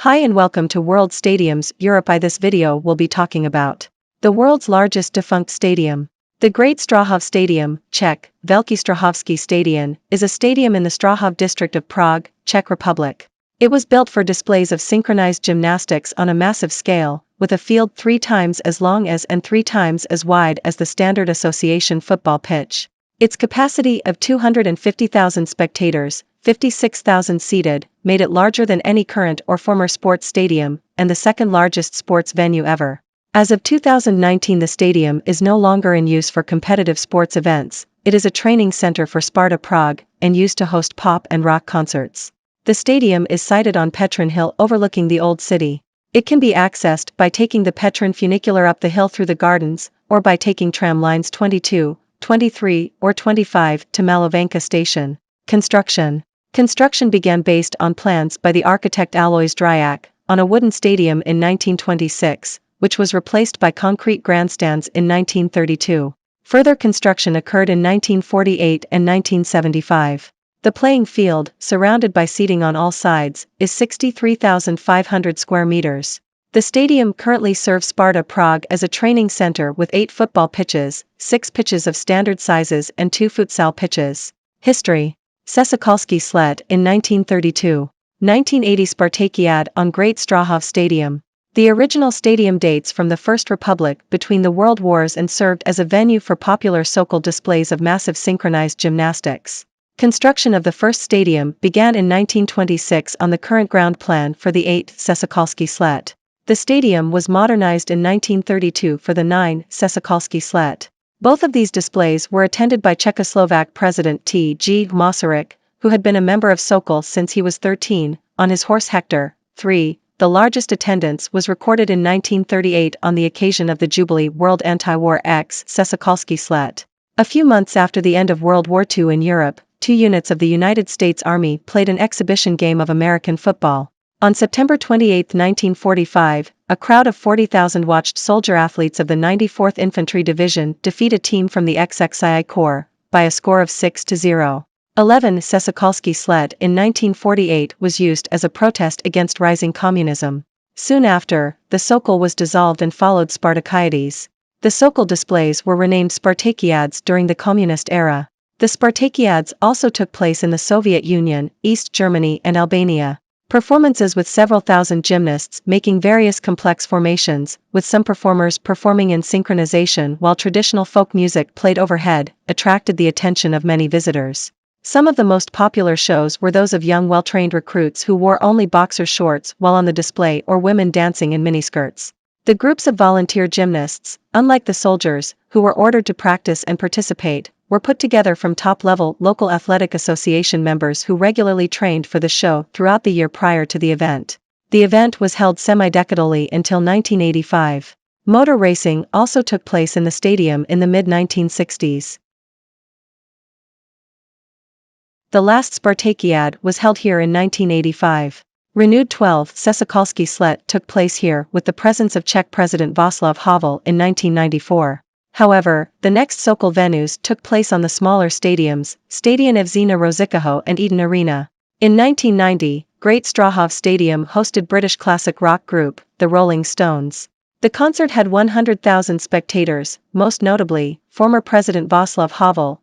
Hi and welcome to World Stadiums Europe. This video will be talking about the world's largest defunct stadium. The Great Strahov Stadium, Czech, Velký Strahovský Stadion, is a stadium in the Strahov district of Prague, Czech Republic. It was built for displays of synchronized gymnastics on a massive scale, with a field 3 times as long as and 3 times as wide as the standard association football pitch. Its capacity of 250,000 spectators, 56,000 seated, made it larger than any current or former sports stadium, and the second largest sports venue ever. As of 2019, the stadium is no longer in use for competitive sports events. It is a training center for Sparta Prague, and used to host pop and rock concerts. The stadium is sited on Petrin Hill overlooking the Old City. It can be accessed by taking the Petrin funicular up the hill through the gardens, or by taking tram lines 22, 23, or 25 to Malovanka station. Construction began based on plans by the architect Alois Dryak, on a wooden stadium in 1926, which was replaced by concrete grandstands in 1932. Further construction occurred in 1948 and 1975. The playing field, surrounded by seating on all sides, is 63,500 square meters. The stadium currently serves Sparta Prague as a training center with 8 football pitches, 6 pitches of standard sizes and 2 futsal pitches. History. Sokolski Slet in 1932. 1980 Spartakiad on Great Strahov Stadium. The original stadium dates from the First Republic between the World Wars and served as a venue for popular Sokol displays of massive synchronized gymnastics. Construction of the first stadium began in 1926 on the current ground plan for the 8th Sokolski Slet. The stadium was modernized in 1932 for the 9th Sokolski Slet. Both of these displays were attended by Czechoslovak President T.G. Masaryk, who had been a member of Sokol since he was 13, on his horse Hector. 3. The largest attendance was recorded in 1938 on the occasion of the Jubilee World Anti-War X Sokolski Slet. A few months after the end of World War II in Europe, 2 units of the United States Army played an exhibition game of American football. On September 28, 1945, a crowd of 40,000 watched soldier athletes of the 94th Infantry Division defeat a team from the XXII Corps, by a score of 6-0. 11 Sokolski Slet in 1948 was used as a protest against rising communism. Soon after, the Sokol was dissolved and followed Spartakiades. The Sokol displays were renamed Spartakiads during the communist era. The Spartakiads also took place in the Soviet Union, East Germany and Albania. Performances with several thousand gymnasts making various complex formations, with some performers performing in synchronization while traditional folk music played overhead, attracted the attention of many visitors. Some of the most popular shows were those of young well-trained recruits who wore only boxer shorts while on the display or women dancing in miniskirts. The groups of volunteer gymnasts, unlike the soldiers, who were ordered to practice and participate, were put together from top-level local athletic association members who regularly trained for the show throughout the year prior to the event. The event was held semi-decadally until 1985. Motor racing also took place in the stadium in the mid-1960s. The last Spartakiad was held here in 1985. Renewed 12th Sokolski Slet took place here with the presence of Czech President Václav Havel in 1994. However, the next Sokol venues took place on the smaller stadiums, Stadion Evžena Rozikaho and Eden Arena. In 1990, Great Strahov Stadium hosted British classic rock group, the Rolling Stones. The concert had 100,000 spectators, most notably, former President Václav Havel.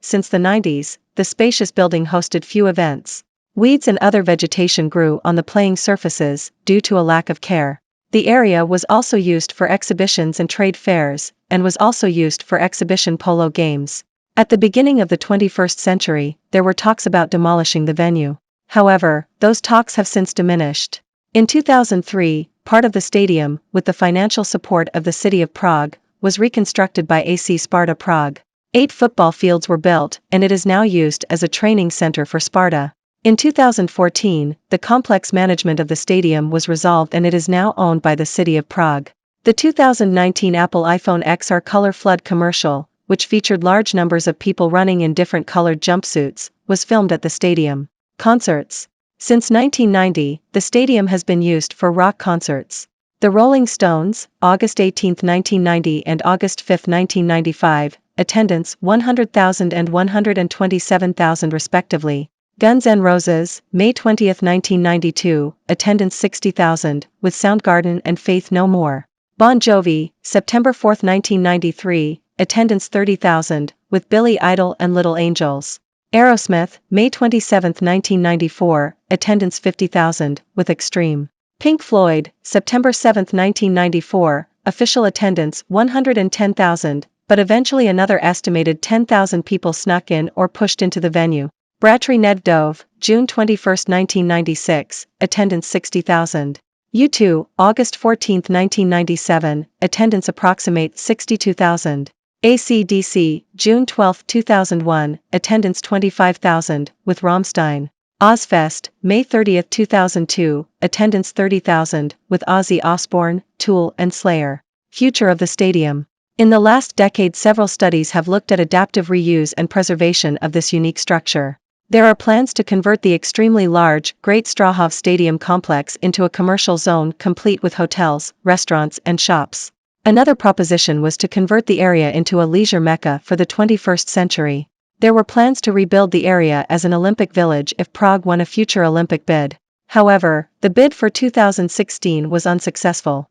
Since the 90s, the spacious building hosted few events. Weeds and other vegetation grew on the playing surfaces, due to a lack of care. The area was also used for exhibitions and trade fairs, and was also used for exhibition polo games. At the beginning of the 21st century, there were talks about demolishing the venue. However, those talks have since diminished. In 2003, part of the stadium, with the financial support of the city of Prague, was reconstructed by AC Sparta Prague. 8 football fields were built, and it is now used as a training center for Sparta. In 2014, the complex management of the stadium was resolved and it is now owned by the city of Prague. The 2019 Apple iPhone XR Color Flood commercial, which featured large numbers of people running in different colored jumpsuits, was filmed at the stadium. Concerts. Since 1990, the stadium has been used for rock concerts. The Rolling Stones, August 18, 1990 and August 5, 1995, attendance 100,000 and 127,000 respectively. Guns N' Roses, May 20, 1992, attendance 60,000, with Soundgarden and Faith No More. Bon Jovi, September 4, 1993, attendance 30,000, with Billy Idol and Little Angels. Aerosmith, May 27, 1994, attendance 50,000, with Extreme. Pink Floyd, September 7, 1994, official attendance 110,000, but eventually another estimated 10,000 people snuck in or pushed into the venue. Bratry Nedvdov, June 21, 1996, attendance 60,000. U2, August 14, 1997, attendance approximate 62,000. AC/DC, June 12, 2001, attendance 25,000, with Rammstein. Ozfest, May 30, 2002, attendance 30,000, with Ozzy Osbourne, Tool and Slayer. Future of the stadium. In the last decade several studies have looked at adaptive reuse and preservation of this unique structure. There are plans to convert the extremely large Great Strahov Stadium complex into a commercial zone complete with hotels, restaurants and shops. Another proposition was to convert the area into a leisure mecca for the 21st century. There were plans to rebuild the area as an Olympic village if Prague won a future Olympic bid. However, the bid for 2016 was unsuccessful.